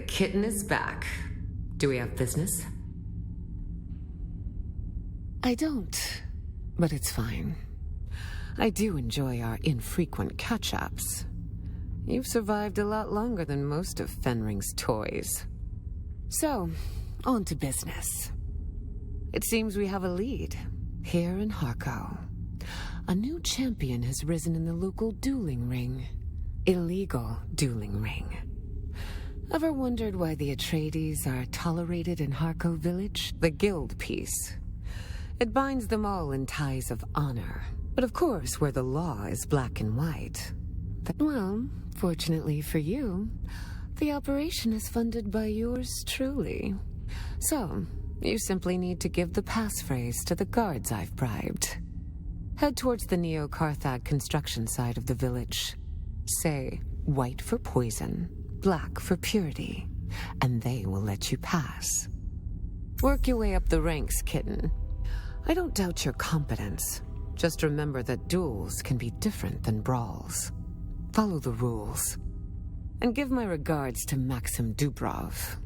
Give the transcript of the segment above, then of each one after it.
The kitten is back. Do we have business? I don't, but it's fine. I do enjoy our infrequent catch-ups. You've survived a lot longer than most of Fenring's toys. So, on to business. It seems we have a lead here in Harco. A new champion has risen in the local dueling ring. Illegal dueling ring. Ever wondered why the Atreides are tolerated in Harco Village? The guild piece. It binds them all in ties of honor. But of course, where the law is black and white. Well, fortunately for you, the operation is funded by yours truly. So, you simply need to give the passphrase to the guards I've bribed. Head towards the Neo-Carthag construction side of the village. Say, white for poison, black for purity, and they will let you pass. Work your way up the ranks, kitten. I don't doubt your competence. Just remember that duels can be different than brawls. Follow the rules. And give my regards to Maxim Dubrov.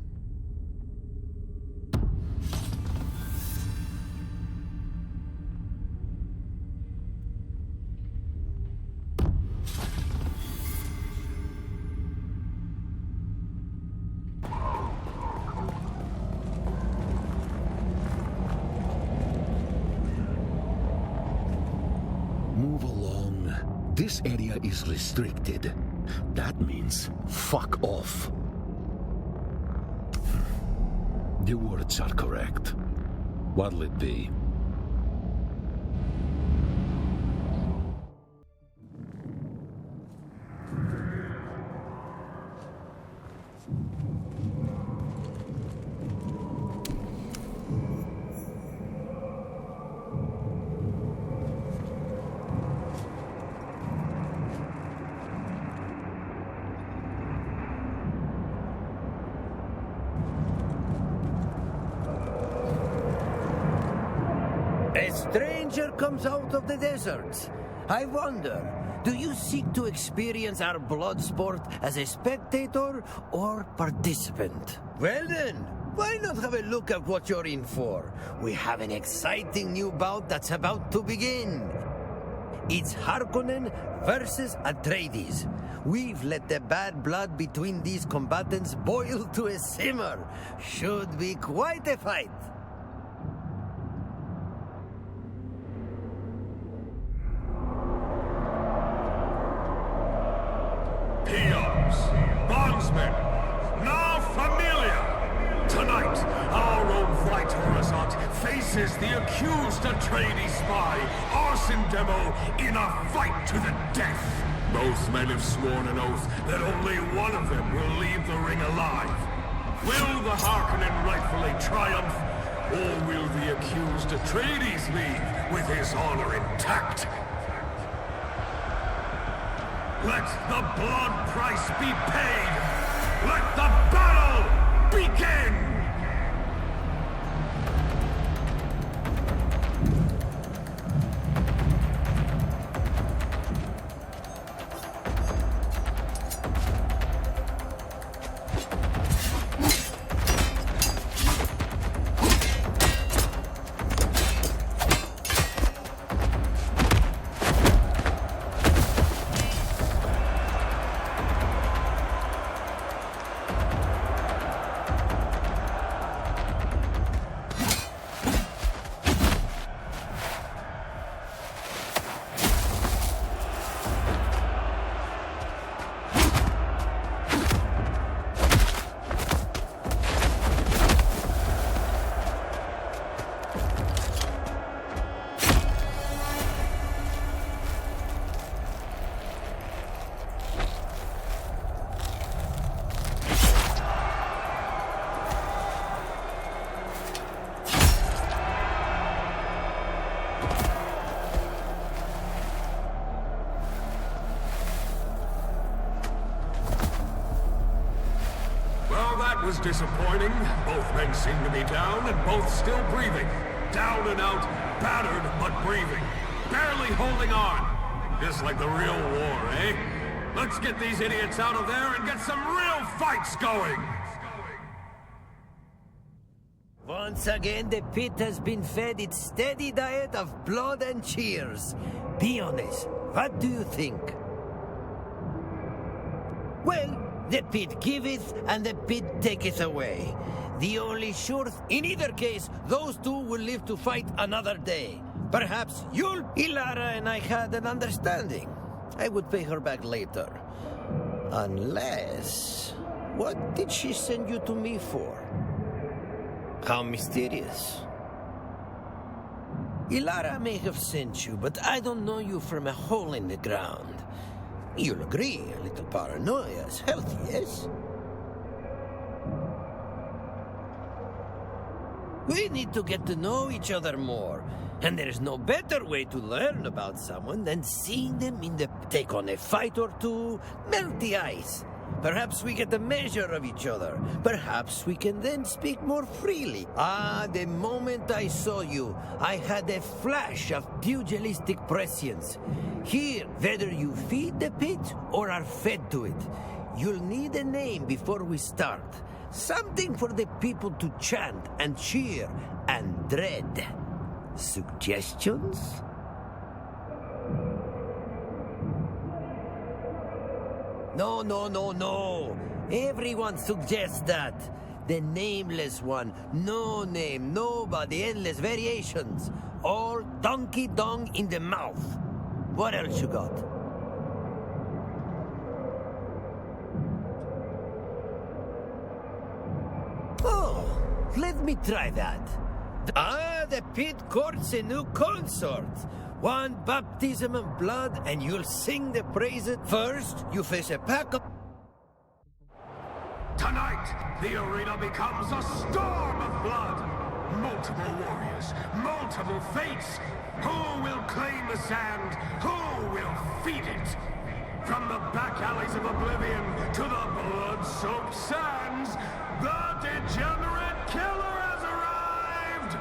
This area is restricted. That means fuck off. The words are correct. What'll it be? Stranger comes out of the deserts. I wonder, do you seek to experience our blood sport as a spectator or participant? Well then, why not have a look at what you're in for? We have an exciting new bout that's about to begin. It's Harkonnen versus Atreides. We've let the bad blood between these combatants boil to a simmer. Should be quite a fight. Peons, bondsmen, now familia. Tonight, our own White Horizont faces the accused Atreides spy, Arson Demo, in a fight to the death. Both men have sworn an oath that only one of them will leave the ring alive. Will the Harkonnen rightfully triumph, or will the accused Atreides leave with his honor intact? Let the blood price be paid! Let the battle begin! Was disappointing. Both men seem to be down and both still breathing. Down and out, battered but breathing. Barely holding on. Just like the real war, eh? Let's get these idiots out of there and get some real fights going! Once again, the pit has been fed its steady diet of blood and cheers. Be honest, what do you think? Well, the pit giveth and the pit taketh away. The only sure in either case, those two will live to fight another day. Perhaps you'll... Ilara and I had an understanding. I would pay her back later. Unless... What did she send you to me for? How mysterious. Ilara may have sent you, but I don't know you from a hole in the ground. You'll agree, a little paranoia is healthy, yes? We need to get to know each other more. And there is no better way to learn about someone than seeing them in the... Take on a fight or two, melt the ice. Perhaps we get a measure of each other. Perhaps we can then speak more freely. Ah, the moment I saw you, I had a flash of pugilistic prescience. Here, whether you feed the pit or are fed to it, you'll need a name before we start. Something for the people to chant and cheer and dread. Suggestions? No. Everyone suggests that. The nameless one. No name, nobody, endless variations. All donkey dong in the mouth. What else you got? Oh, let me try that. Ah, the pit courts a new consort. One baptism of blood and you'll sing the praises. First, you face a pack of... Tonight, the arena becomes a storm of blood. Multiple warriors, multiple fates. Who will claim the sand? Who will feed it? From the back alleys of oblivion to the blood-soaked sands, the degenerate killer has arrived!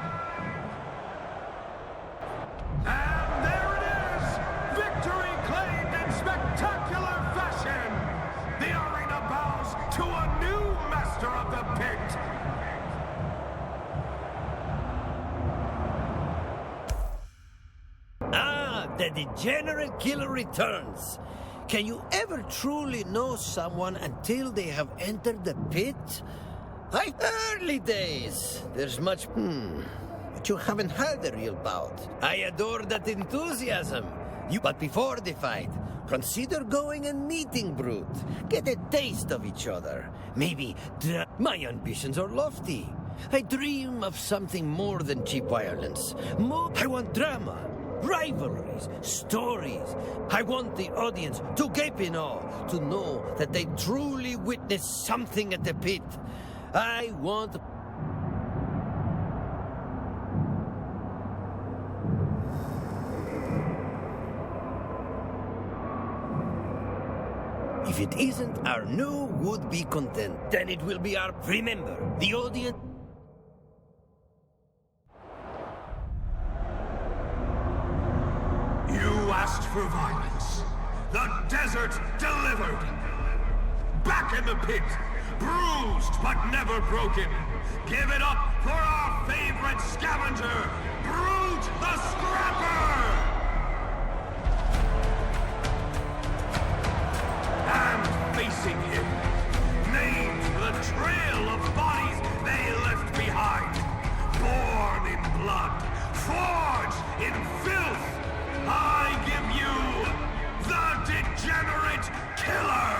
And there it is! Victory claimed in spectacular fashion! The arena bows to a new master of the pit! Ah, the degenerate killer returns. Can you ever truly know someone until they have entered the pit? Early days. There's much, but you haven't had a real bout. I adore that enthusiasm. But before the fight, consider going and meeting Brute. Get a taste of each other. Maybe my ambitions are lofty. I dream of something more than cheap violence. I want drama. Rivalries, stories. I want the audience to gape in awe, to know that they truly witnessed something at the pit. I want... If it isn't our new would-be content, then it will be our... Remember, the audience... You asked for violence. The desert delivered. Back in the pit. Bruised but never broken. Give it up for our favorite scavenger, Brute the Scrapper! And facing him, named the trail of bodies they left behind. Born in blood, forged in filth. I give you the Degenerate Killer!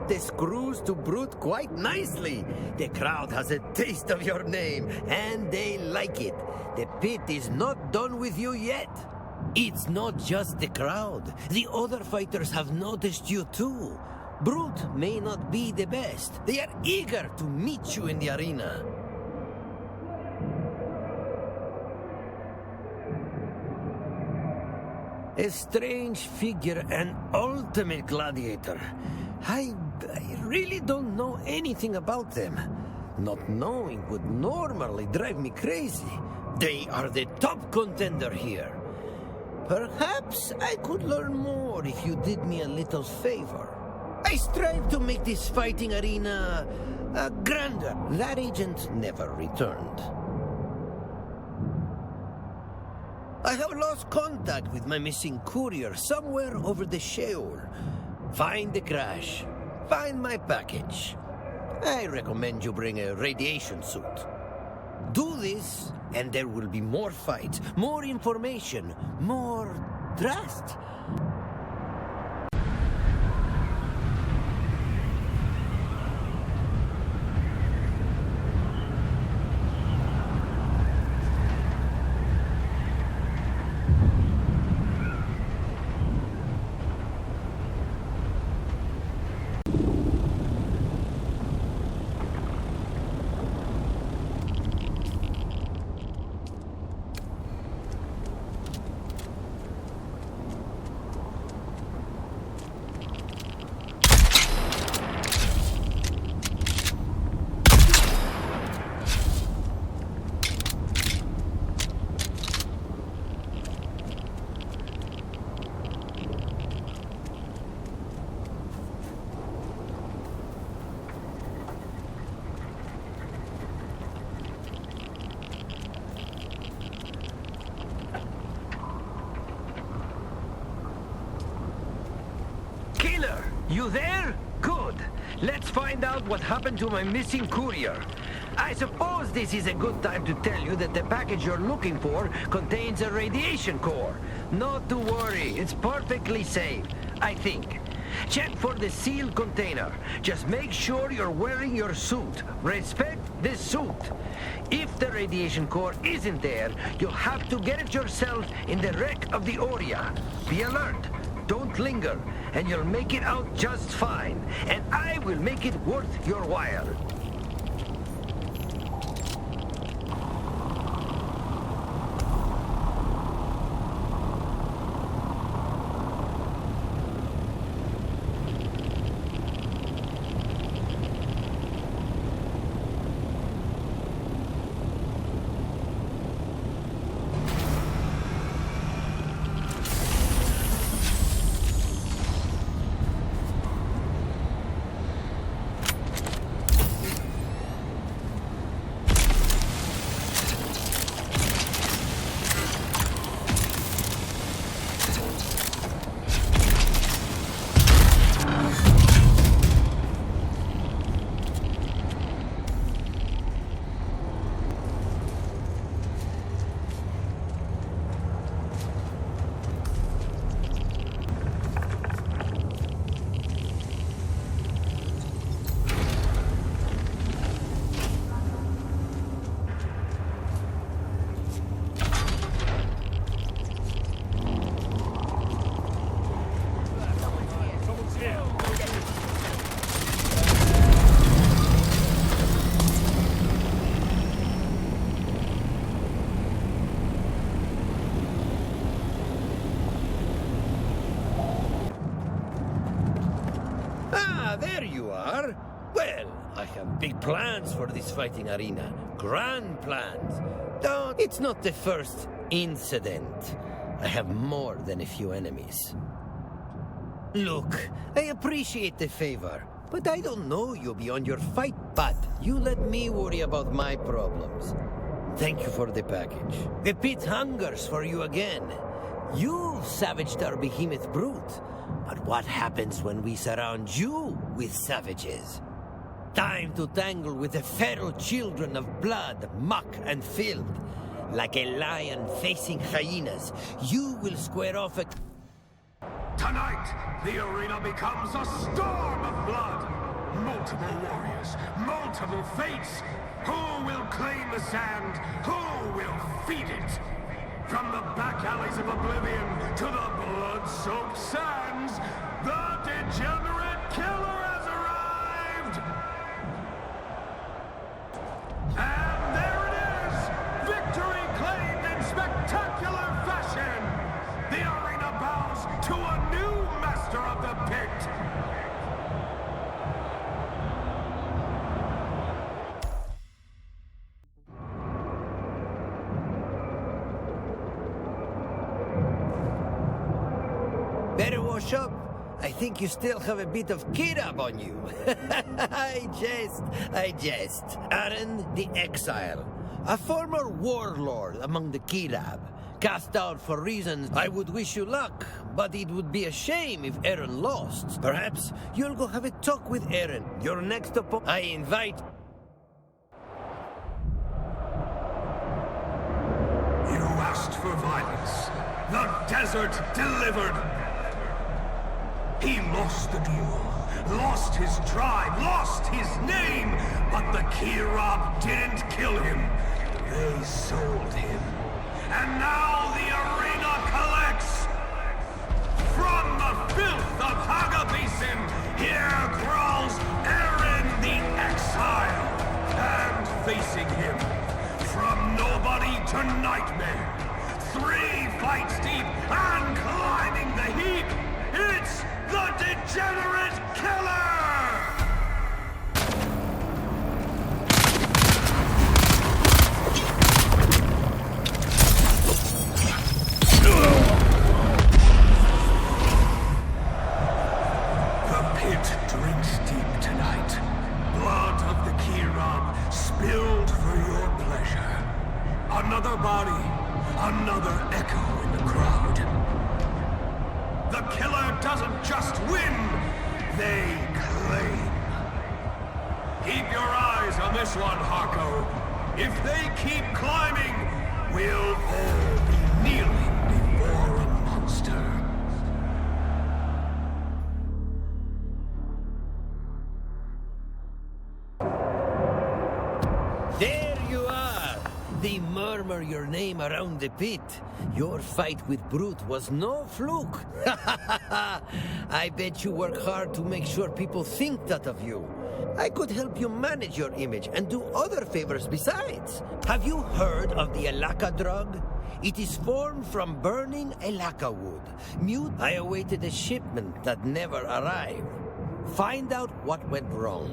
the screws to Brute quite nicely. The crowd has a taste of your name, and they like it. The pit is not done with you yet. It's not just the crowd. The other fighters have noticed you too. Brute may not be the best. They are eager to meet you in the arena. A strange figure, an ultimate gladiator. I really don't know anything about them. Not knowing would normally drive me crazy. They are the top contender here. Perhaps I could learn more if you did me a little favor. I strive to make this fighting arena grander. That agent never returned. I have lost contact with my missing courier somewhere over the Sheol. Find the crash. Find my package. I recommend you bring a radiation suit. Do this, and there will be more fights, more information, more trust. You there? Good. Let's find out what happened to my missing courier. I suppose this is a good time to tell you that the package you're looking for contains a radiation core. Not to worry, it's perfectly safe, I think. Check for the sealed container. Just make sure you're wearing your suit. Respect the suit. If the radiation core isn't there, you'll have to get it yourself in the wreck of the Oria. Be alert. Don't linger, and you'll make it out just fine. And I will make it worth your while. There you are. Well, I have big plans for this fighting arena. Grand plans. Though it's not the first incident. I have more than a few enemies. Look, I appreciate the favor, but I don't know you beyond your fight path. You let me worry about my problems. Thank you for the package. The pit hungers for you again. You've savaged our behemoth brute. But what happens when we surround you with savages? Time to tangle with the feral children of blood, muck, and filth. Like a lion facing hyenas, you will square off a... Tonight, the arena becomes a storm of blood. multiple warriors, multiple fates. Who will claim the sand? Who will feed it? From the back alleys of oblivion to the blood-soaked sands, the degenerate killer has arrived! And there it is! Victory claimed in spectacular fashion! The arena bows to a new master of the pit! Better wash up. I think you still have a bit of Kirab on you. I jest. Aaron the Exile, a former warlord among the Kirab, cast out for reasons I would wish you luck, but it would be a shame if Aaron lost. Perhaps you'll go have a talk with Aaron, your next opponent. I invite... You asked for violence. The desert delivered. He lost the duel, lost his tribe, lost his name, but the Kirab didn't kill him. They sold him. And now the arena collects. From the filth of Hagabisin, here crawls Aaron the Exile. And facing him, from nobody to nightmare, 3 fights deep and climbing the heap, it's the Degenerate Killer! The pit drinks deep tonight. Blood of the Kirab spilled for your pleasure. Another body, another echo in the crowd. The killer doesn't just win, they claim. Keep your eyes on this one, Harko. If they keep climbing, we'll all be kneeling before a monster. There you are! They murmur your name around the pit. Your fight with Brute was no fluke. I bet you work hard to make sure people think that of you. I could help you manage your image and do other favors besides. Have you heard of the Alaka drug? It is formed from burning Alaka wood. I awaited a shipment that never arrived. Find out what went wrong.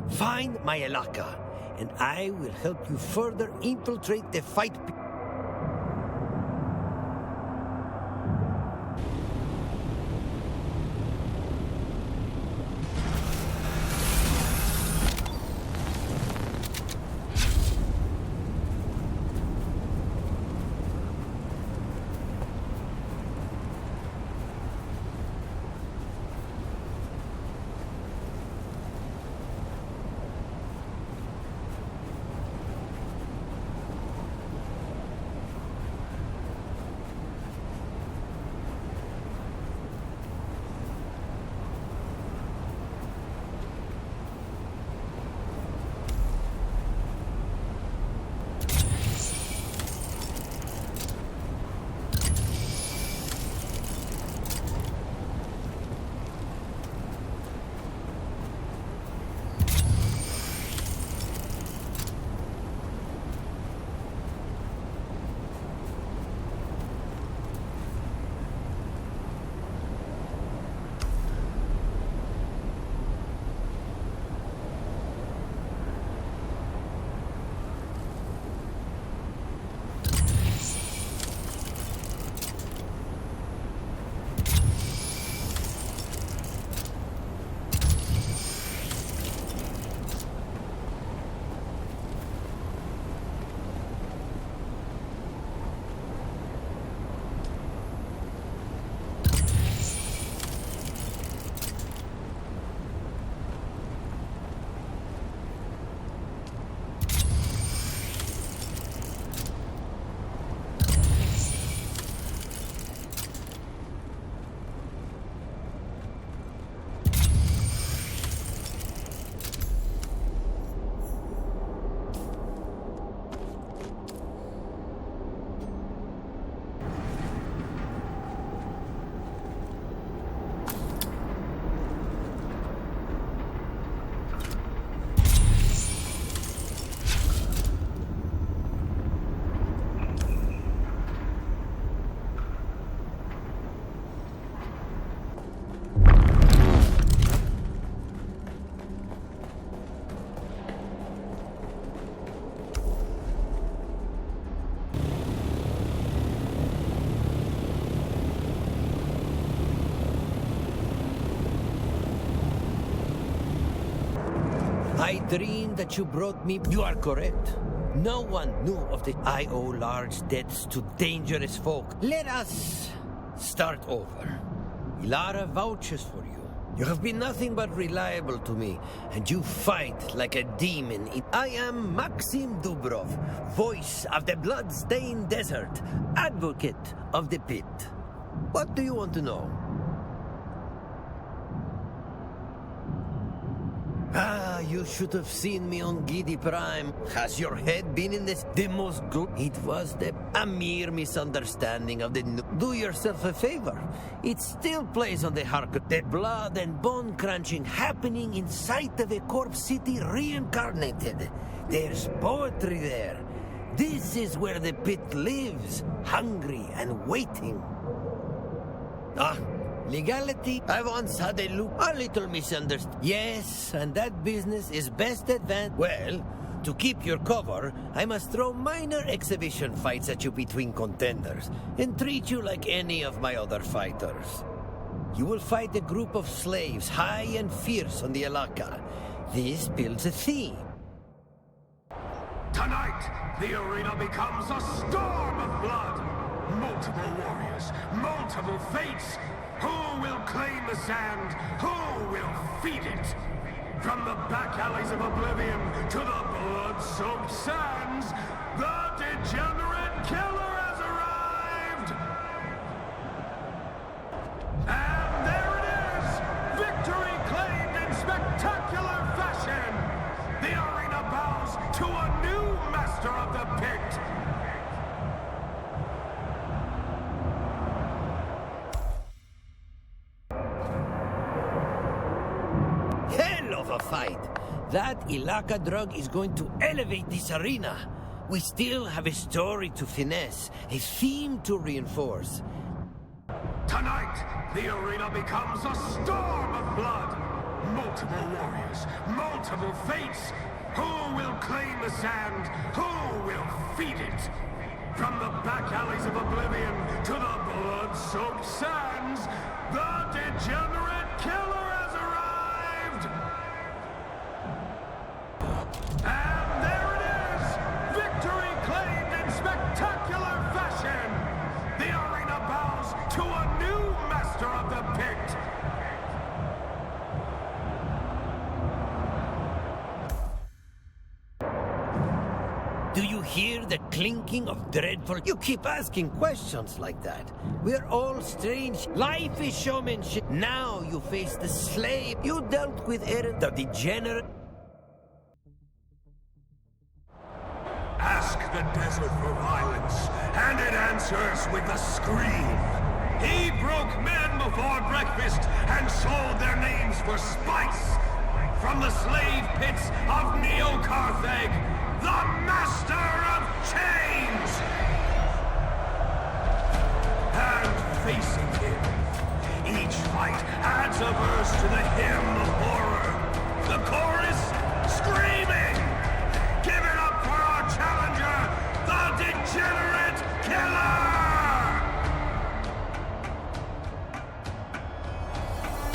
Find my Alaka, and I will help you further infiltrate the fight. I dreamed that you brought me. You are correct. No one knew of the I owe large debts to dangerous folk. Let us start over. Ilara vouches for you. You have been nothing but reliable to me, and you fight like a demon. I am Maxim Dubrov, voice of the blood-stained desert, advocate of the pit. What do you want to know? Ah, you should have seen me on Gidi Prime. Has your head been in this? The most good? It was a mere misunderstanding of the... Do yourself a favor. It still plays on the Harker. The blood and bone crunching happening inside of a corpse city reincarnated. There's poetry there. This is where the pit lives, hungry and waiting. Ah, legality? I once had a look, a little misunderstood. Yes, and that business is best advanced. Well, to keep your cover, I must throw minor exhibition fights at you between contenders and treat you like any of my other fighters. You will fight a group of slaves, high and fierce on the Alakiss. This builds a theme. Tonight, the arena becomes a storm of blood. Multiple warriors, multiple fates. Who will claim the sand? Who will feed it? From the back alleys of oblivion to the blood-soaked sands, the degenerate killer has arrived! And there it is! Victory claimed in spectacular fashion! The arena bows to a new master of the pit! A fight. That Ilaka drug is going to elevate this arena. We still have a story to finesse, a theme to reinforce. Tonight, the arena becomes a storm of blood. Multiple warriors, multiple fates. Who will claim the sand? Who will feed it? From the back alleys of oblivion to the blood-soaked sands, the degenerate killer has arrived! And there it is! Victory claimed in spectacular fashion! The arena bows to a new master of the pit! Do you hear the clinking of dreadful... You keep asking questions like that. We're all strange. Life is showmanship. Now you face the slave. You dealt with Eren, the degenerate... Ask the desert for violence, and it answers with a scream. He broke men before breakfast and sold their names for spice. From the slave pits of Neo-Carthage, the master of chains! And facing him, each fight adds a verse to the hymn of horror. The chorus, screaming! Give it up for our challenger, the degenerate killer!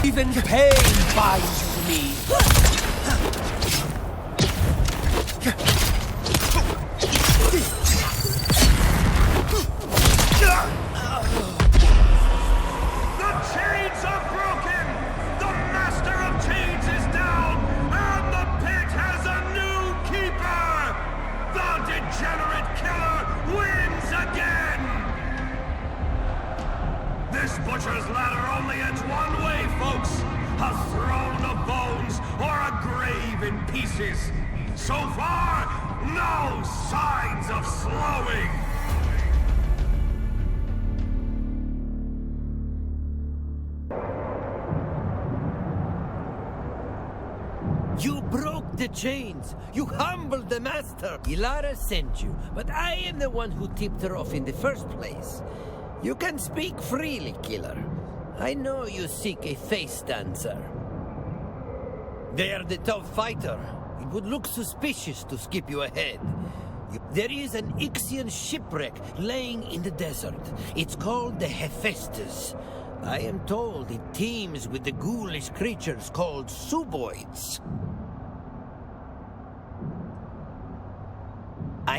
Even pain binds you to me. The chains are broken! The master of chains is down! And the pit has a new keeper! The degenerate killer wins again! This butcher's ladder only ends one way, folks! A throne of bones or a grave in pieces! So far, no signs of slowing! You broke the chains! You humbled the master! Ilara sent you, but I am the one who tipped her off in the first place. You can speak freely, killer. I know you seek a face dancer. They are the tough fighter. It would look suspicious to skip you ahead. There is an Ixian shipwreck laying in the desert. It's called the Hephaestus. I am told it teems with the ghoulish creatures called suboids.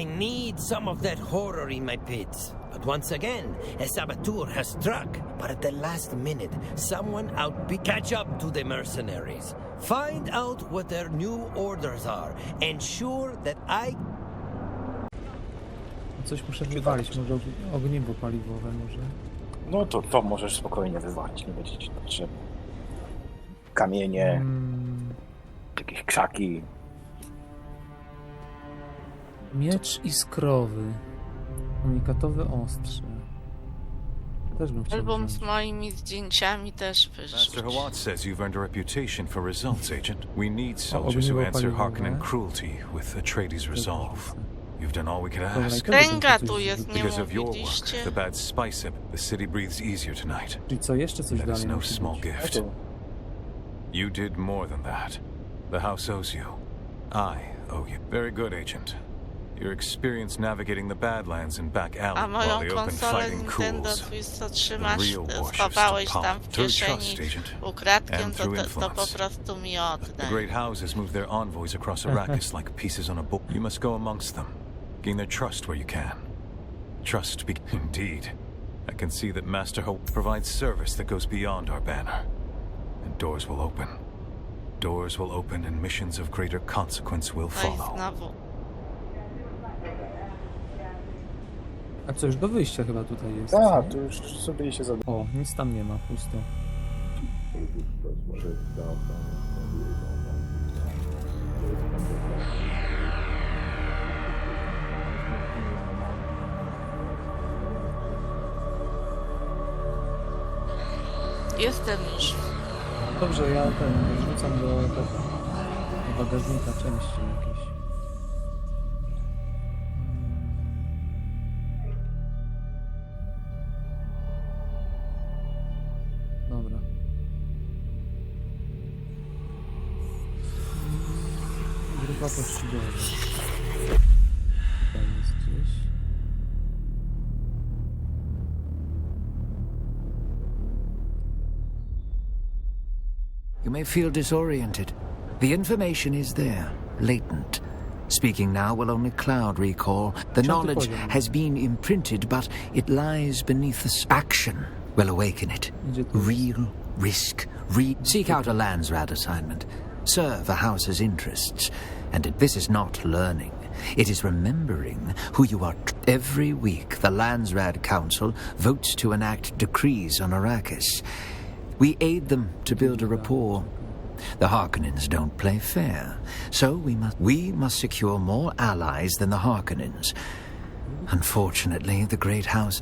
I need some of that horror in my pits. But once again, a saboteur has struck. But at the last minute, someone catch up to the mercenaries. Find out what their new orders are. Ensure that Coś muszę wywalić, może ogniwo paliwowe może. No to możesz spokojnie wywalić, nie będzie ci potrzebne. Kamienie, jakieś krzaki. Miecz iskrowy. Unikatowe ostrze. Też bym chciał Album wziąć. z moimi zdjęciami też Master wyrzuć. Hawat says you've earned a reputation for results, Agent. We need soldiers who answer Harkonnen cruelty with Atreides resolve. You've done all we could ask. Kręga tu jest, nie Because of your work, mówiliście? the bad spice, the city breathes easier tonight. Czyli co, jeszcze coś That is dalej no musi small być. gift. You did more than that. The house owes you. I owe you. Very good, Agent. Your experience navigating the Badlands and back A alley moją while the open konsolę fighting Nintendo cools. Twist The trzymasz, real war is schowałeś to tam pop w through kieszeni trust, Agent, ukradkiem, and through to influence. po prostu mi The oddaj. great houses move their envoys across Arrakis like pieces on a book. You must go amongst them. Gain their trust where you can. Indeed. I can see that Master Hope provides service that goes beyond our banner. And doors will open. Doors will open and missions of greater consequence will No i follow. znowu. A co, już do wyjścia chyba tutaj jest? Tak, to już sobie się zadał. O, nic tam nie ma, pusto. Jestem już. Dobrze, ja wrzucam do bagażnika części jakieś. Dobra. Grupa pościgowa. Tutaj jest gdzieś. You may feel disoriented. The information is there, latent. Speaking now will only cloud recall. The knowledge has been imprinted, but it lies beneath the action will awaken it. Real risk. Seek out a Landsrad assignment. Serve a house's interests. And this is not learning. It is remembering who you are. Every week, the Landsrad Council votes to enact decrees on Arrakis. We aid them to build a rapport. The Harkonnens don't play fair, so we must secure more allies than the Harkonnens. Unfortunately, the Great House...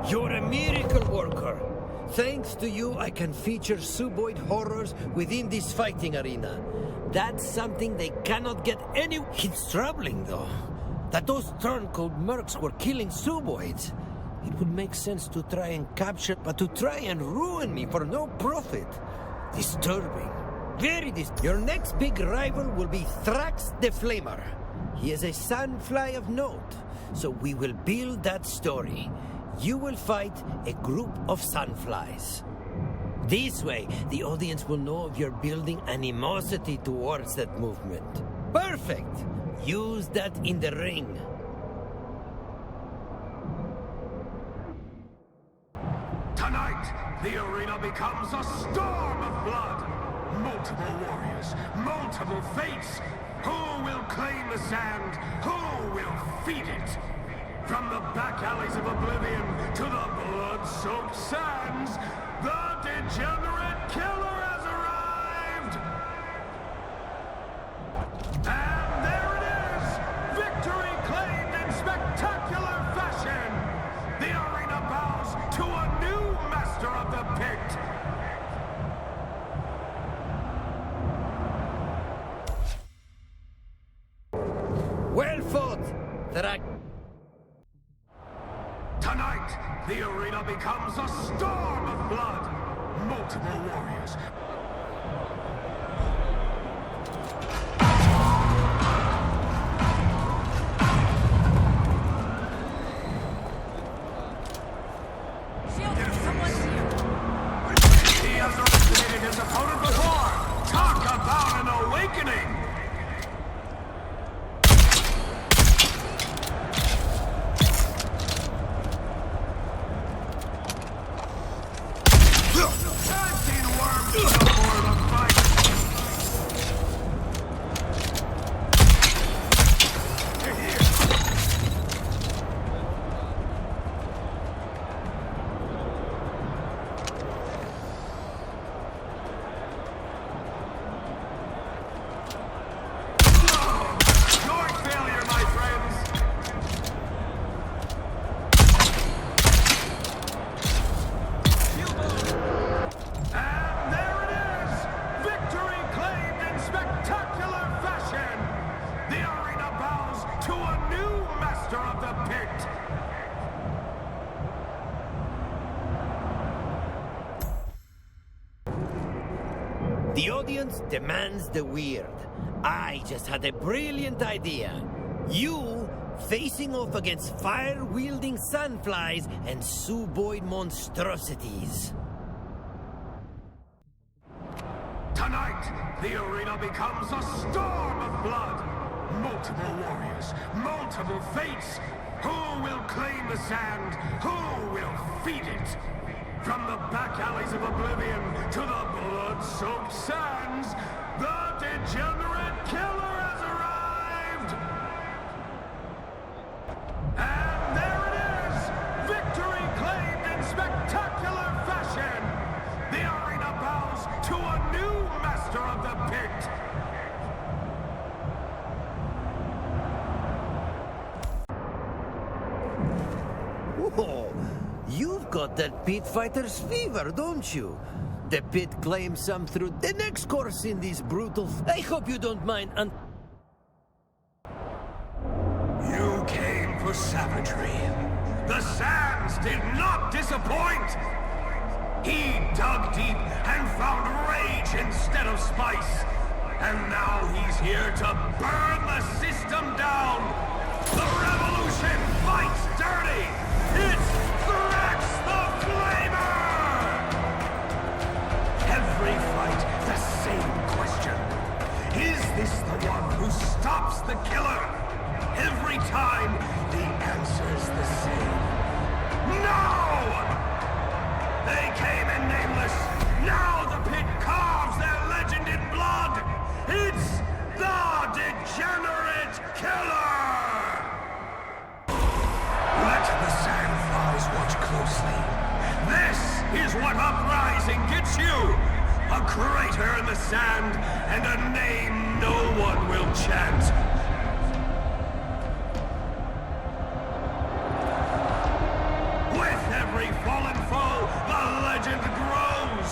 You're a miracle worker. Thanks to you, I can feature suboid horrors within this fighting arena. That's something they cannot get any... It's troubling, though, that those turncoat mercs were killing suboids. It would make sense to try and capture, but to try and ruin me for no profit. Disturbing. Very disturbing. Your next big rival will be Thrax the Flamer. He is a sandfly of note, so we will build that story. You will fight a group of sunflies. This way, the audience will know of your building animosity towards that movement. Perfect! Use that in the ring. Tonight, the arena becomes a storm of blood. Multiple warriors, multiple fates. Who will claim the sand? Who will feed it? From the back alleys of oblivion to the blood-soaked sands, the degenerate killer has arrived! And there it is! Victory claimed in spectacular fashion! The arena bows to a new master of the pit! Well fought! Tonight, the arena becomes a storm of blood. Multiple warriors. He has eliminated his opponent before. Talk about an awakening. The audience demands the weird. I just had a brilliant idea. You facing off against fire-wielding sandflies and suboid monstrosities. Tonight, the arena becomes a storm of blood. Multiple warriors, multiple fates. Who will claim the sand? Who will feed it? From the back alleys of oblivion to the blood-soaked sands, the degenerate killer has arrived! And there it is! Victory claimed in spectacular fashion! The arena bows to a new master of the pit! Whoa! You've got that pit fighter's fever, don't you? The pit claims some through the next course in this brutal... I hope you don't mind You came for savagery. The sands did not disappoint! He dug deep and found rage instead of spice. And now he's here to burn the system down! The revolution fights dirty! It's Thrax the Flamer! Every fight, the same question. Is this the one who stops the killer? Every time, the answer's the same. No! They came in nameless. Now the pit carves their legend in blood. It's the degenerate killer! Let the sandflies watch closely. This is what uprising gets you! A crater in the sand and a name no one will chant. With every fallen foe, the legend grows.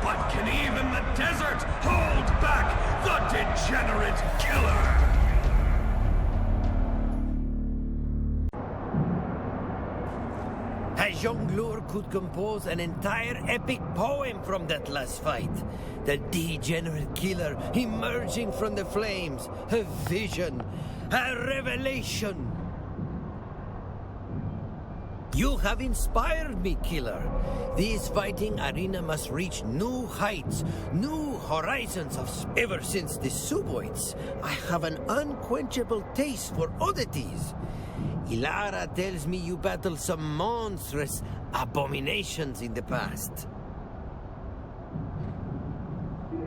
But can even the desert hold back the degenerate killer? A jongleur could compose an entire epic poem from that last fight. The degenerate killer emerging from the flames. A vision. A revelation. You have inspired me, killer. This fighting arena must reach new heights, new horizons ever since the Suboids. I have an unquenchable taste for oddities. Ilara tells me you battled some monstrous abominations in the past.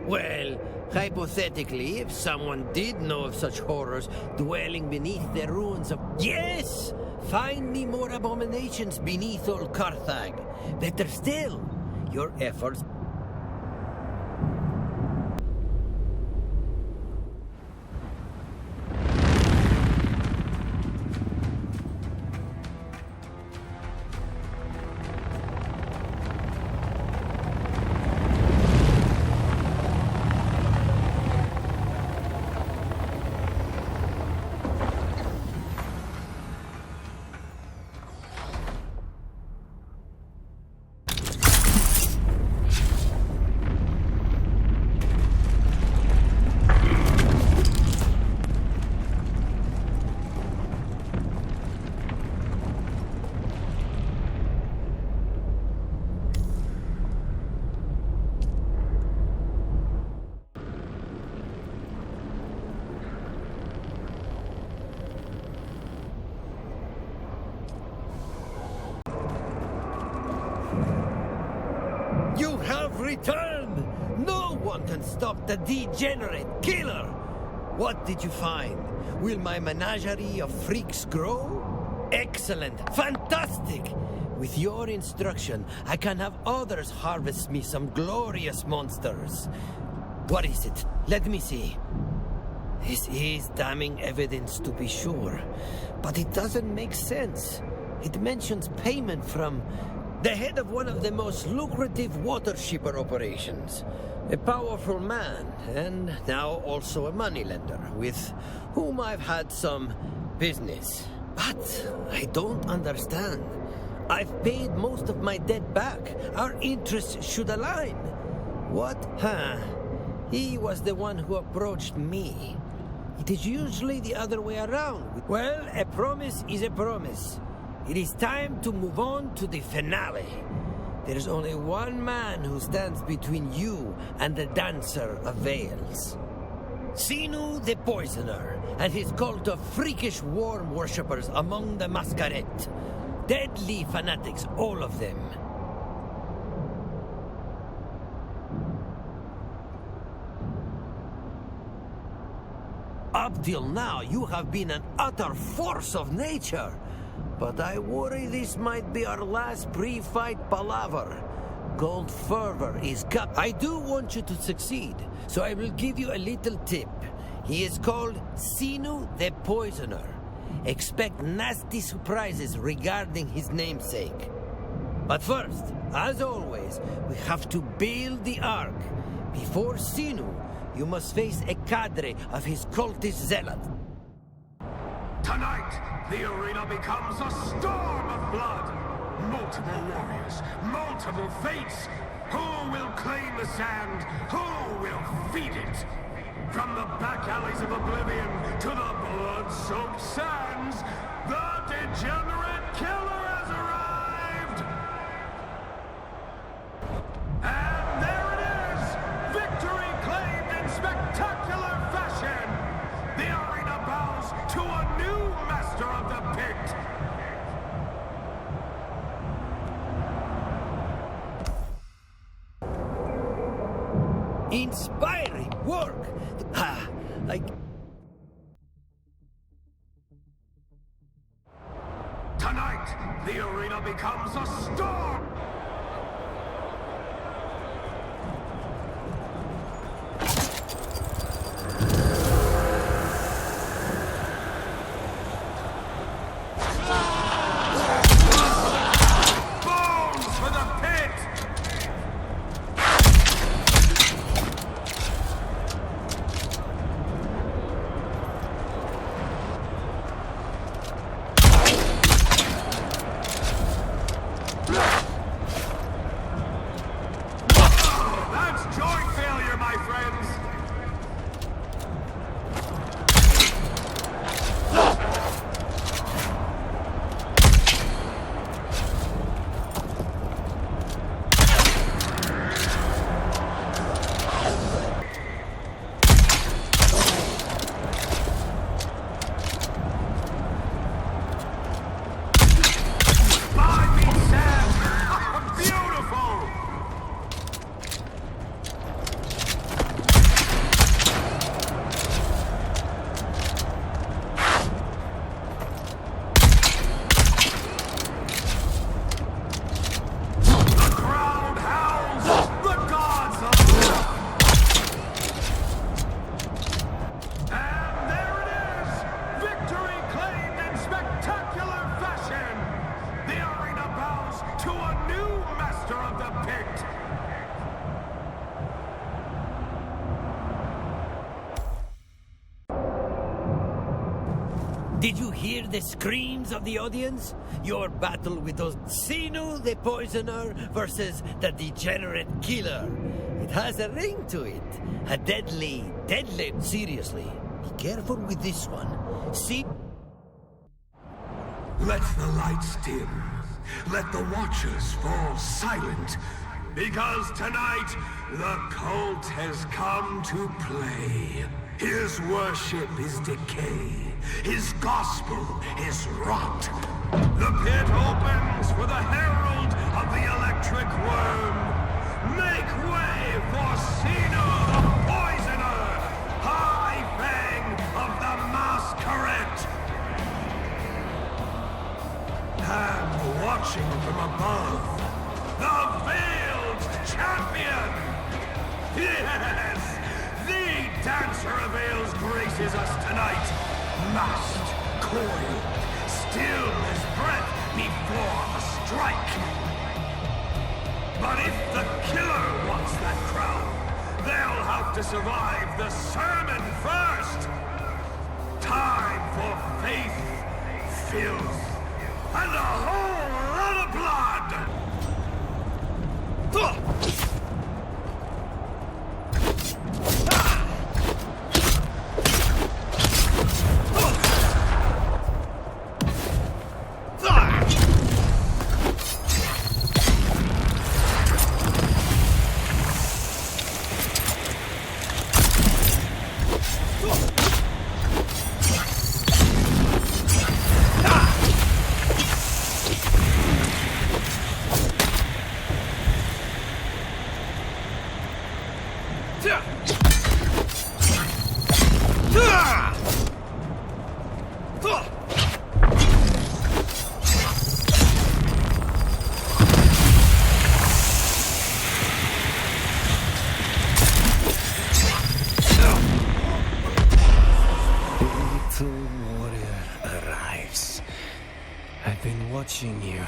Well, hypothetically, if someone did know of such horrors dwelling beneath the ruins of... Yes! Find me more abominations beneath old Carthage. Better still, your efforts... You have returned! No one can stop the degenerate killer! What did you find? Will my menagerie of freaks grow? Excellent! Fantastic! With your instruction, I can have others harvest me some glorious monsters. What is it? Let me see. This is damning evidence to be sure, but it doesn't make sense. It mentions payment from the head of one of the most lucrative water shipper operations. A powerful man, and now also a moneylender, with whom I've had some business. But I don't understand. I've paid most of my debt back. Our interests should align. What? He was the one who approached me. It is usually the other way around. Well, a promise is a promise. It is time to move on to the finale. There is only one man who stands between you and the Dancer of Veils. Cz.2 the Poisoner and his cult of freakish worm worshippers among the Masquerade. Deadly fanatics, all of them. Up till now, you have been an utter force of nature. But I worry this might be our last pre-fight palaver. Gold fervor is cut. I do want you to succeed, so I will give you a little tip. He is called Cz.2 the Poisoner. Expect nasty surprises regarding his namesake. But first, as always, we have to build the Ark. Before Cz.2, you must face a cadre of his cultist zealots. Tonight, the arena becomes a storm of blood. Multiple warriors, multiple fates. Who will claim the sand? Who will feed it? From the back alleys of oblivion to the blood-soaked sands, the degenerate killer has arrived! And there it is! Victory claimed in spectacular fashion! The arena bows to a new master of the pit! Inspiring work! Tonight, the arena becomes a storm! Did you hear the screams of the audience? Your battle with those Cz.2 the poisoner versus the degenerate killer. It has a ring to it. A deadly... Seriously, be careful with this one. See... Let the lights dim. Let the watchers fall silent. Because tonight, the cult has come to play. His worship is decay. His gospel is rot. The pit opens for the herald of the electric worm. Make way for Cz.2 the poisoner, High Fang of the masquerade. And watching from above, the veiled champion. Yes, the dancer of Vale's graces us tonight. Masked, coiled, still as breath before the strike. But if the killer wants that crown, they'll have to survive the sermon first. Time for faith, filth, and a whole lot of blood! Watching you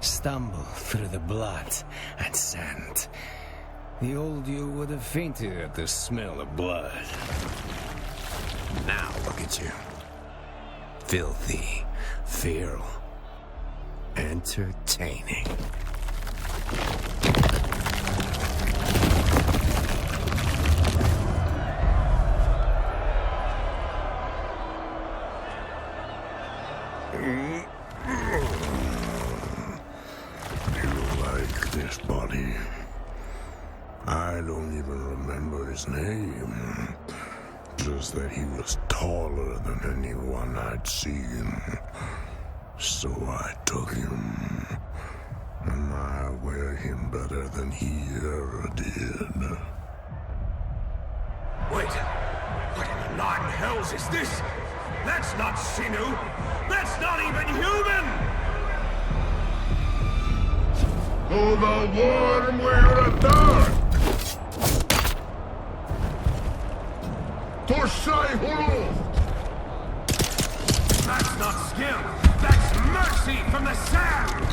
stumble through the blood and sand. The old you would have fainted at the smell of blood. Now look at you. Filthy, feral, entertaining. This body. I don't even remember his name. Just that he was taller than anyone I'd seen. So I took him. And I wear him better than he ever did. Wait! What in the nine hells is this? That's not Cz.2! That's not even human! To the worm we return! To Shai-Hulud! That's not skill! That's mercy from the sand!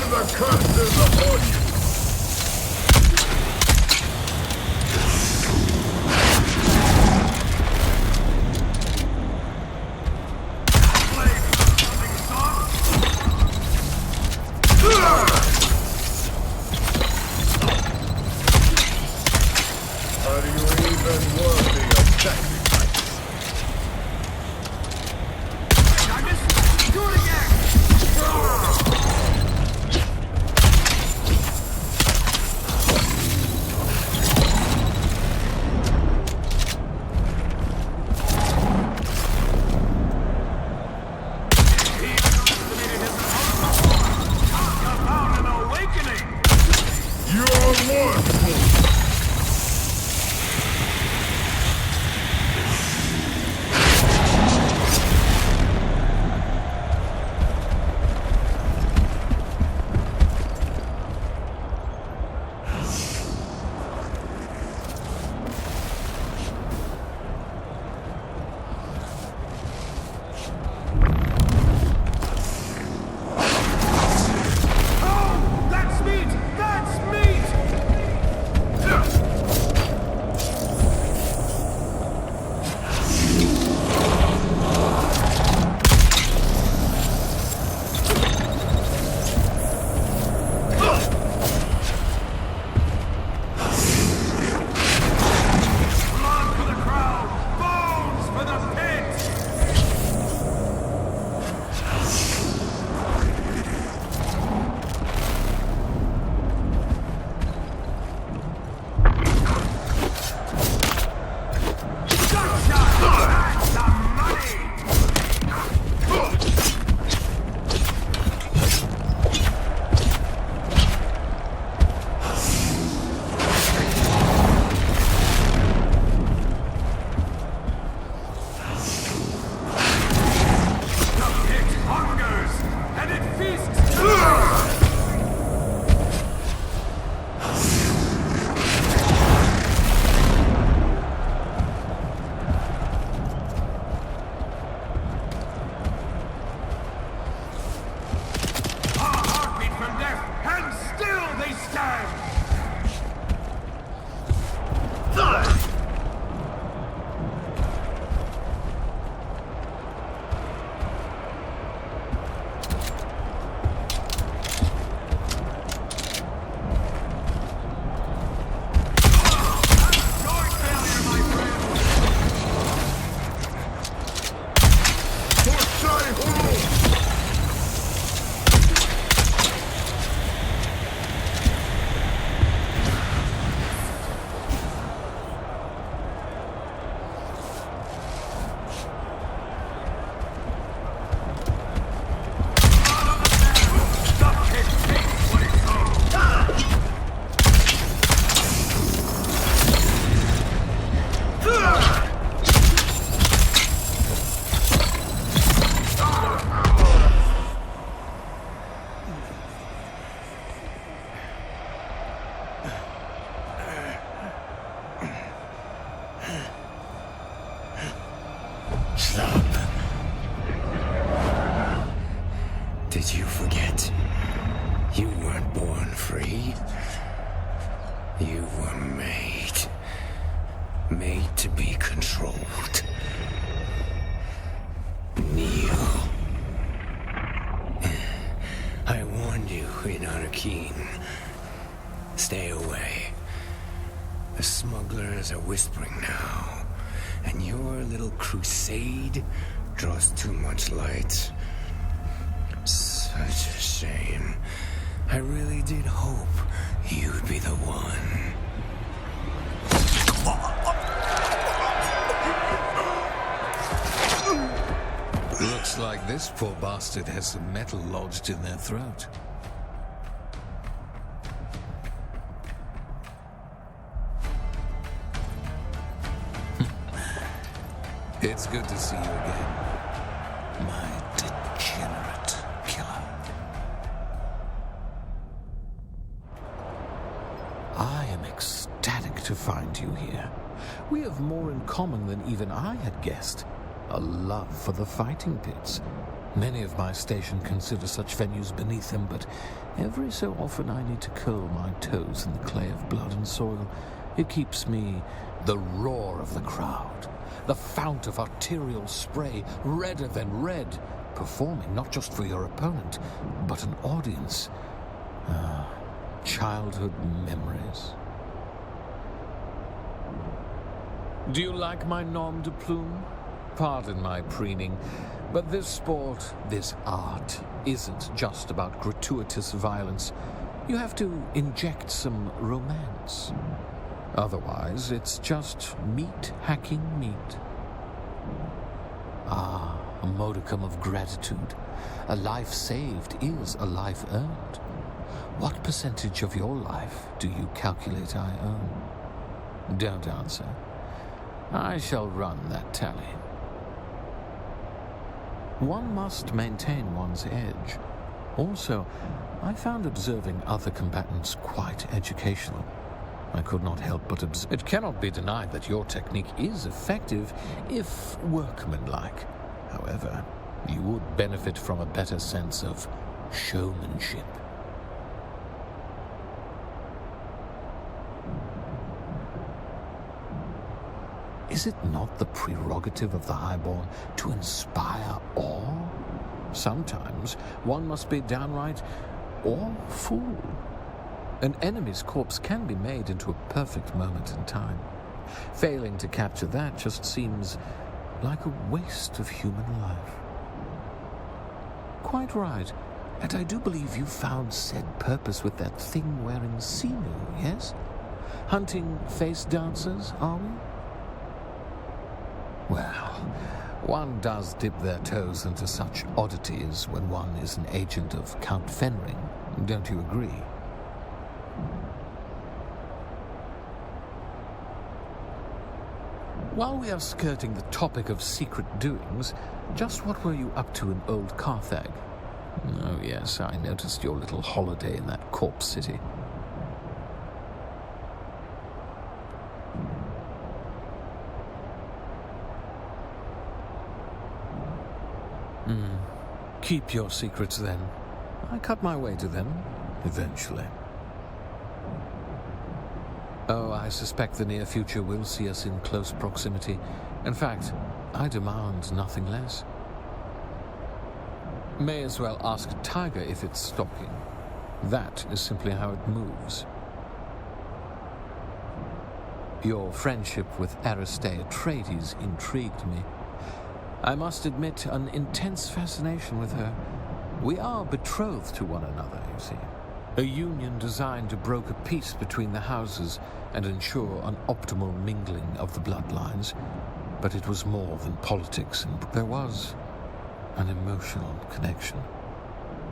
the curses upon you! Are you even worthy of sacrifice? I missed! Do it again! About an awakening! You're wonderful! Did you forget? You weren't born free. You were made to be controlled. Kneel. I warned you in Alakiss. Stay away. The smugglers are whispering now, and your little crusade draws too much light. Such a shame. I really did hope you'd be the one. Looks like this poor bastard has some metal lodged in their throat. It's good to see you again, my degenerate killer. I am ecstatic to find you here. We have more in common than even I had guessed. A love for the fighting pits. Many of my station consider such venues beneath them, but every so often I need to curl my toes in the clay of blood and soil. It keeps me the roar of the crowd, the fount of arterial spray, redder than red, performing not just for your opponent, but an audience. Childhood memories. Do you like my nom de plume? Pardon my preening, but this sport, this art, isn't just about gratuitous violence. You have to inject some romance. Otherwise, it's just meat hacking meat. A modicum of gratitude. A life saved is a life earned. What percentage of your life do you calculate I earn? Don't answer. I shall run that tally. One must maintain one's edge. Also, I found observing other combatants quite educational. I could not help but observe. It cannot be denied that your technique is effective, if workmanlike. However, you would benefit from a better sense of showmanship. Is it not the prerogative of the highborn to inspire awe? Sometimes one must be downright awful. An enemy's corpse can be made into a perfect moment in time. Failing to capture that just seems like a waste of human life. Quite right. And I do believe you found said purpose with that thing-wearing Sinu, yes? Hunting face dancers, are we? Well, one does dip their toes into such oddities when one is an agent of Count Fenring. Don't you agree? While we are skirting the topic of secret doings, just what were you up to in old Carthage? Oh yes, I noticed your little holiday in that corpse city. Keep your secrets then. I cut my way to them, eventually. Oh, I suspect the near future will see us in close proximity. In fact, I demand nothing less. May as well ask a tiger if it's stalking. That is simply how it moves. Your friendship with Cz.2 Atreides intrigued me. I must admit an intense fascination with her. We are betrothed to one another, you see. A union designed to broker peace between the houses and ensure an optimal mingling of the bloodlines. But it was more than politics, and there was an emotional connection,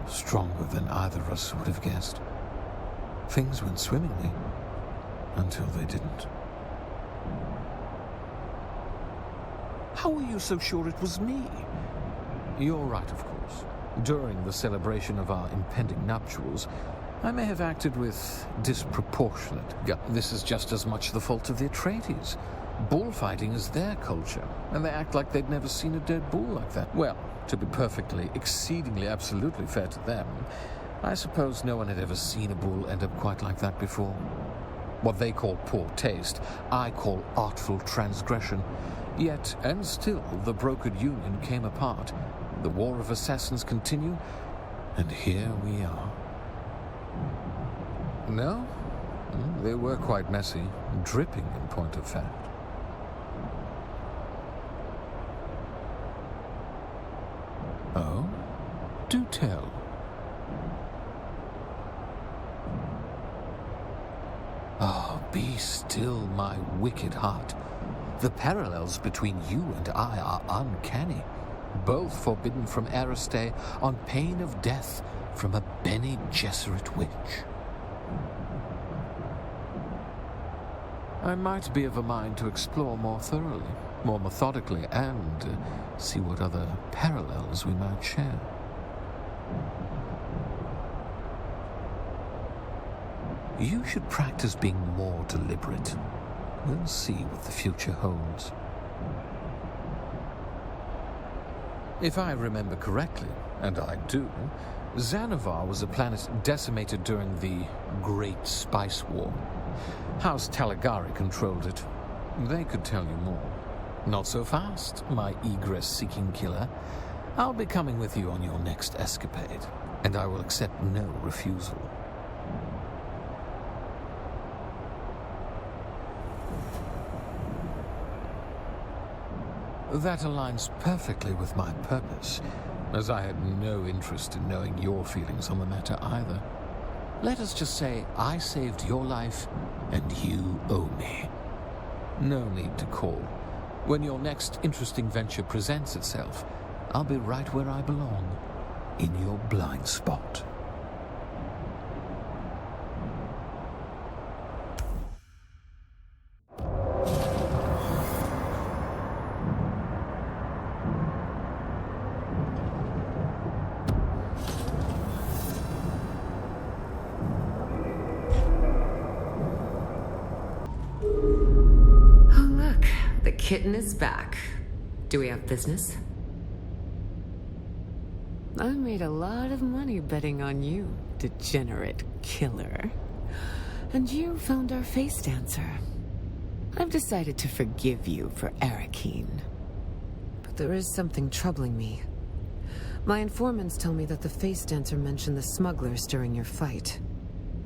stronger than either of us would have guessed. Things went swimmingly until they didn't. How are you so sure it was me? You're right, of course. During the celebration of our impending nuptials, I may have acted with disproportionate guts. This is just as much the fault of the Atreides. Bullfighting is their culture, and they act like they'd never seen a dead bull like that. Well, to be perfectly, exceedingly, absolutely fair to them, I suppose no one had ever seen a bull end up quite like that before. What they call poor taste, I call artful transgression. Yet, and still, the brokered union came apart. The war of assassins continued, and here we are. No, they were quite messy, dripping in point of fact. Oh? Do tell. Oh, be still, my wicked heart. The parallels between you and I are uncanny. Both forbidden from Cz.2 on pain of death from a Bene Gesserit witch. I might be of a mind to explore more thoroughly, more methodically, and see what other parallels we might share. You should practice being more deliberate. We'll see what the future holds. If I remember correctly, and I do, Xanavar was a planet decimated during the Great Spice War. House Talagari controlled it. They could tell you more. Not so fast, my egress-seeking killer. I'll be coming with you on your next escapade, and I will accept no refusal. That aligns perfectly with my purpose, as I had no interest in knowing your feelings on the matter either. Let us just say I saved your life, and you owe me. No need to call. When your next interesting venture presents itself, I'll be right where I belong, in your blind spot. Kitten is back. Do we have business? I made a lot of money betting on you, degenerate killer. And you found our face dancer. I've decided to forgive you for Arakin. But there is something troubling me. My informants tell me that the face dancer mentioned the smugglers during your fight.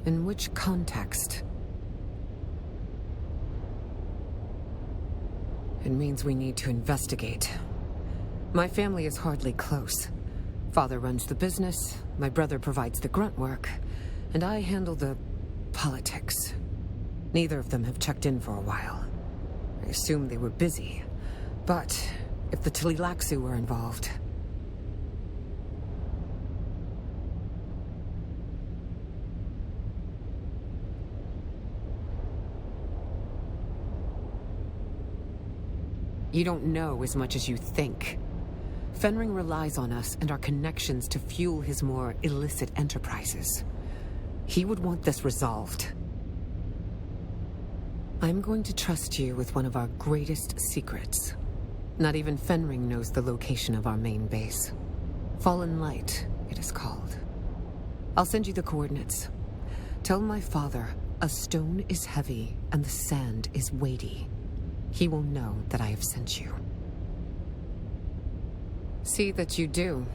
In which context? It means we need to investigate. My family is hardly close. Father runs the business, my brother provides the grunt work, and I handle the politics. Neither of them have checked in for a while. I assume they were busy. But if the Tlilaxu were involved... You don't know as much as you think. Fenring relies on us and our connections to fuel his more illicit enterprises. He would want this resolved. I'm going to trust you with one of our greatest secrets. Not even Fenring knows the location of our main base. Fallen Light, it is called. I'll send you the coordinates. Tell my father, a stone is heavy and the sand is weighty. He will know that I have sent you. See that you do.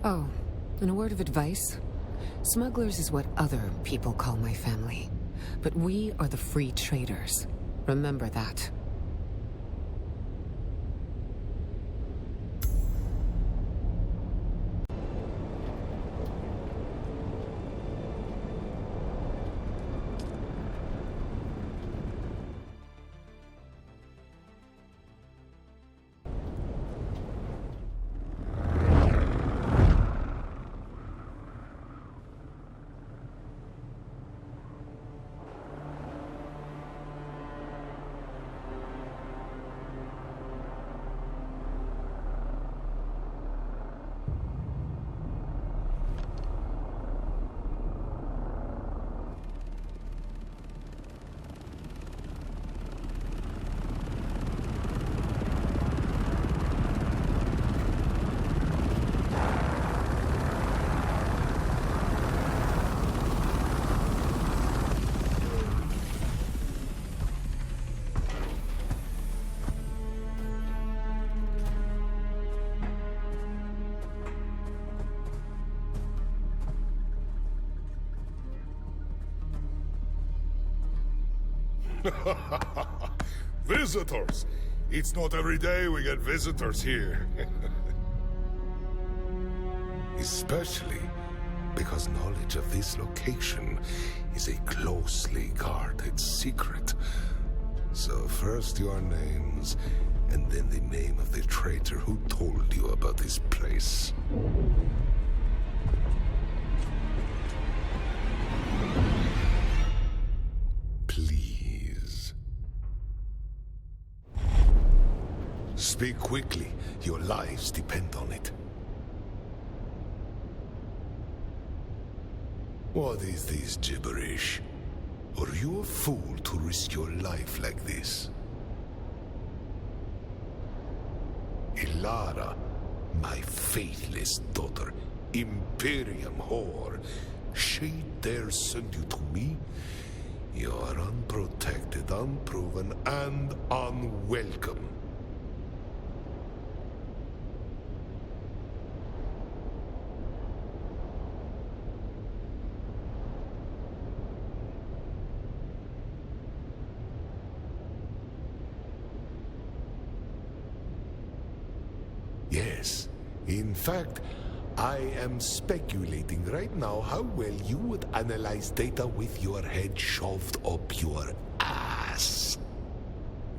Oh, and a word of advice. Smugglers is what other people call my family. But we are the free traders. Remember that. Visitors! It's not every day we get visitors here. Especially because knowledge of this location is a closely guarded secret. So first your names, and then the name of the traitor who told you about this place. Please. Speak quickly. Your lives depend on it. What is this gibberish? Are you a fool to risk your life like this? Ilara my faithless daughter, Imperium whore, she dare send you to me? You are unprotected, unproven, and unwelcome. Yes, in fact, I am speculating right now how well you would analyze data with your head shoved up your ass.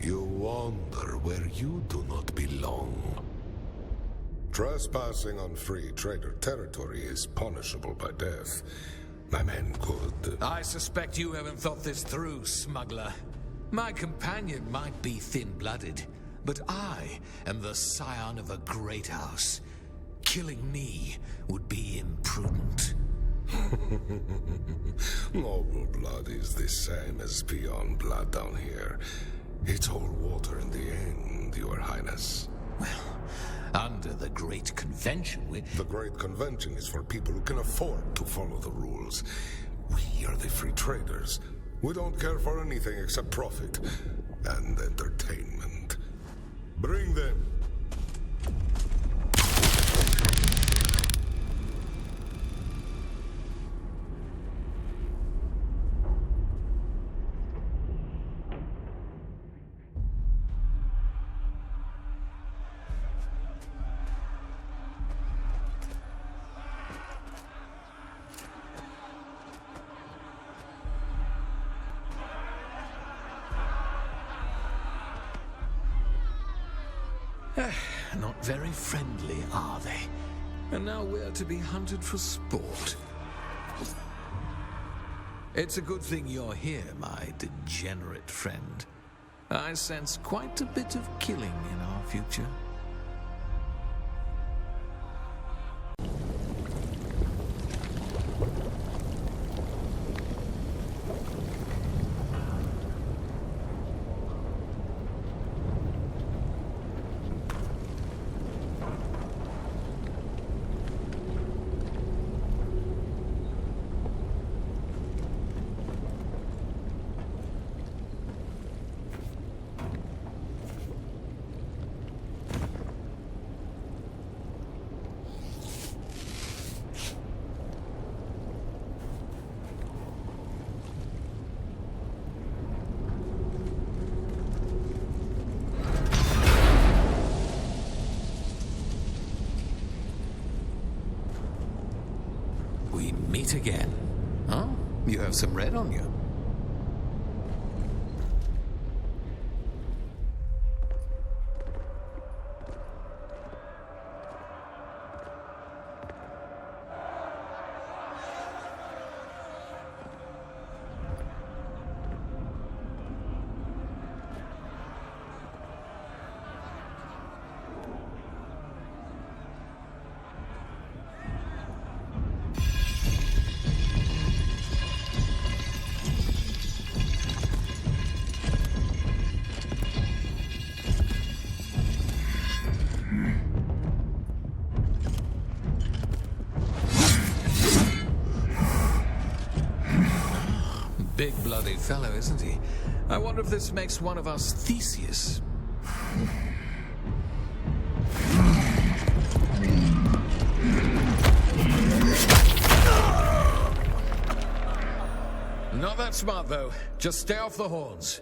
You wander where you do not belong. Trespassing on free trader territory is punishable by death. My men could... I suspect you haven't thought this through, smuggler. My companion might be thin-blooded, but I am the scion of a great house. Killing me would be imprudent. Noble blood is the same as peon blood down here. It's all water in the end, Your Highness. Well, under the Great Convention, The Great Convention is for people who can afford to follow the rules. We are the free traders. We don't care for anything except profit and entertainment. Bring them. Not very friendly, are they? And now we're to be hunted for sport. It's a good thing you're here, my degenerate friend. I sense quite a bit of killing in our future. We meet again. Huh? You have some red on you. Big bloody fellow, isn't he? I wonder if this makes one of us Theseus. Not that smart, though. Just stay off the horns.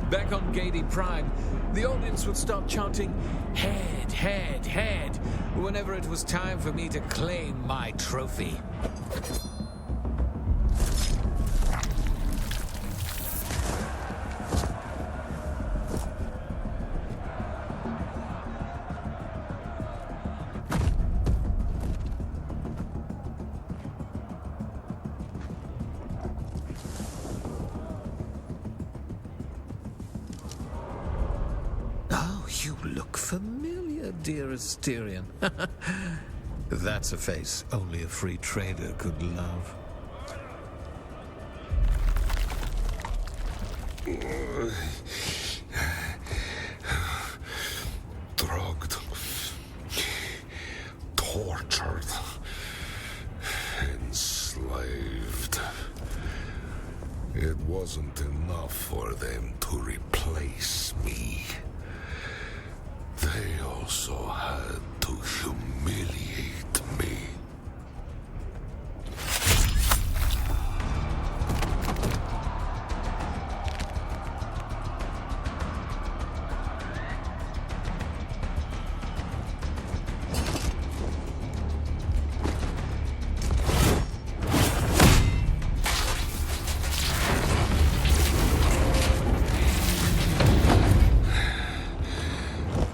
Back on Gady Prime, the audience would start chanting, "Head, head, head," whenever it was time for me to claim my trophy. You look familiar, dear Asterion. That's a face only a free trader could love. Drugged, tortured, enslaved. It wasn't enough for them to replace me. They also had to humiliate me.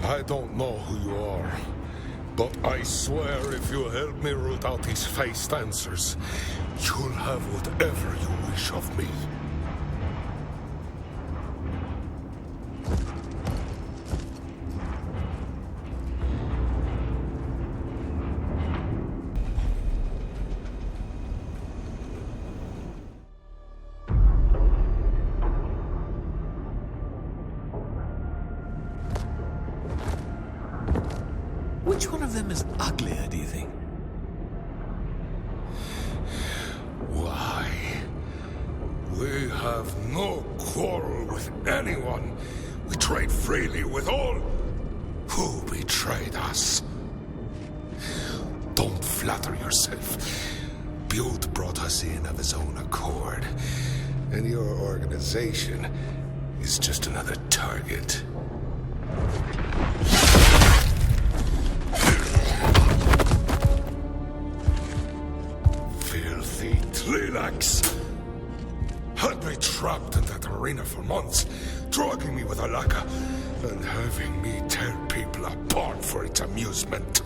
I don't know who you are, but I swear if you help me root out these faced answers, you'll have whatever you wish of me. Which one of them is uglier, do you think? Why? We have no quarrel with anyone. We trade freely with all. Who betrayed us? Don't flatter yourself. Butte brought us in of his own accord, and your organization is just another target. Filthy Tlilax! Had me trapped in that arena for months, drugging me with Alakiss, and having me tear people apart for its amusement.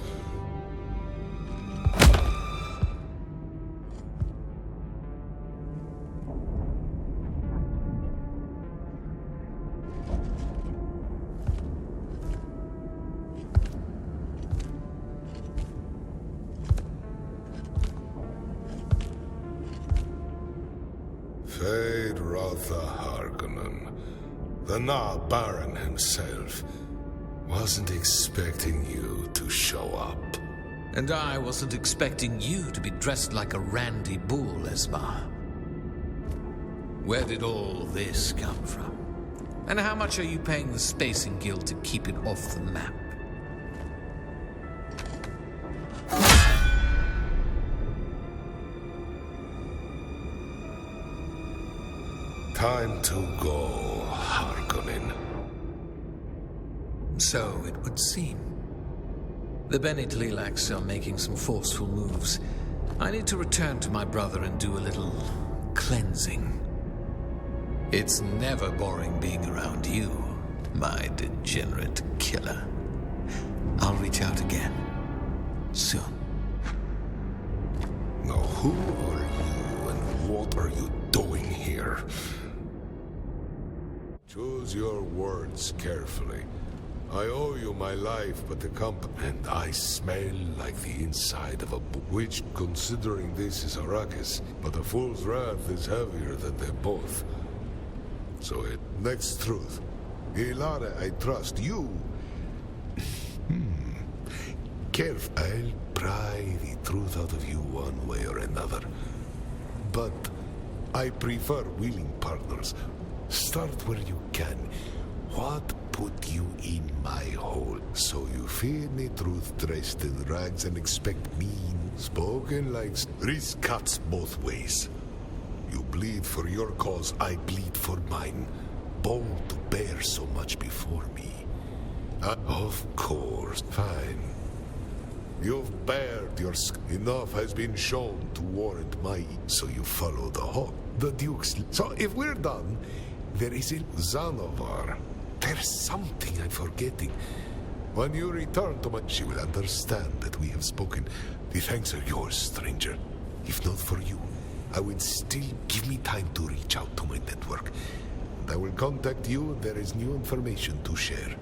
Ratha Harkonnen, the Na Baron himself, wasn't expecting you to show up. And I wasn't expecting you to be dressed like a randy bull, Esma. Where did all this come from? And how much are you paying the Spacing Guild to keep it off the map? Time to go, Harkonnen. So it would seem. The Bene Tlilax are making some forceful moves. I need to return to my brother and do a little cleansing. It's never boring being around you, my degenerate killer. I'll reach out again. Soon. Now who are you and what are you doing here? Choose your words carefully. I owe you my life, but the and I smell like the inside of a book, which, considering this is Alakiss, but a fool's wrath is heavier than they both. So next truth. Ilara, I trust you. Careful. I'll pry the truth out of you one way or another. But I prefer willing partners. Start where you can. What put you in my hole? So you feed me truth dressed in rags and expect mean spoken like risk cuts both ways. You bleed for your cause, I bleed for mine. Bold to bear so much before me. Of course, fine. You've bared your enough has been shown to warrant my so you follow the hawk. The Duke's so if we're done, there is a Zanovar. There's something I'm forgetting. When you return to my she will understand that we have spoken. The thanks are yours, stranger. If not for you, I will still give me time to reach out to my network. And I will contact you when there is new information to share.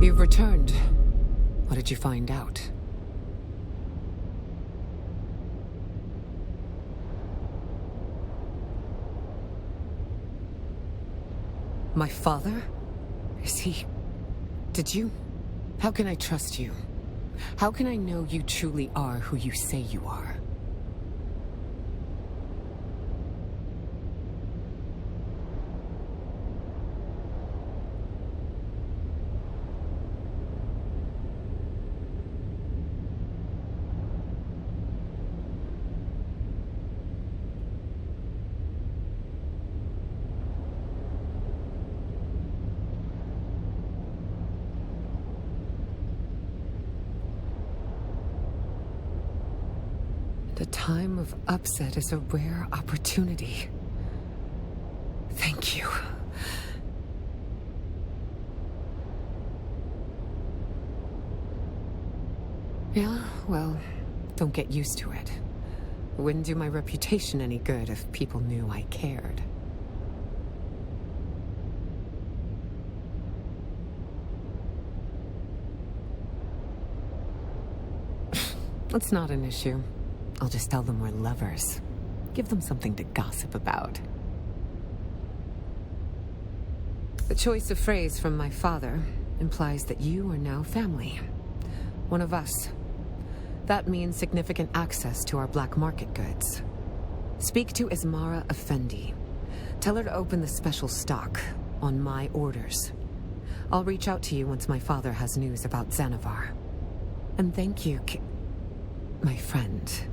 You've returned. What did you find out? My father? Is he... Did you... How can I trust you? How can I know you truly are who you say you are? The time of upset is a rare opportunity. Thank you. Yeah, well, don't get used to it. It wouldn't do my reputation any good if people knew I cared. It's not an issue. I'll just tell them we're lovers. Give them something to gossip about. The choice of phrase from my father implies that you are now family. One of us. That means significant access to our black market goods. Speak to Ismara Effendi. Tell her to open the special stock on my orders. I'll reach out to you once my father has news about Xanavar. And thank you, my friend.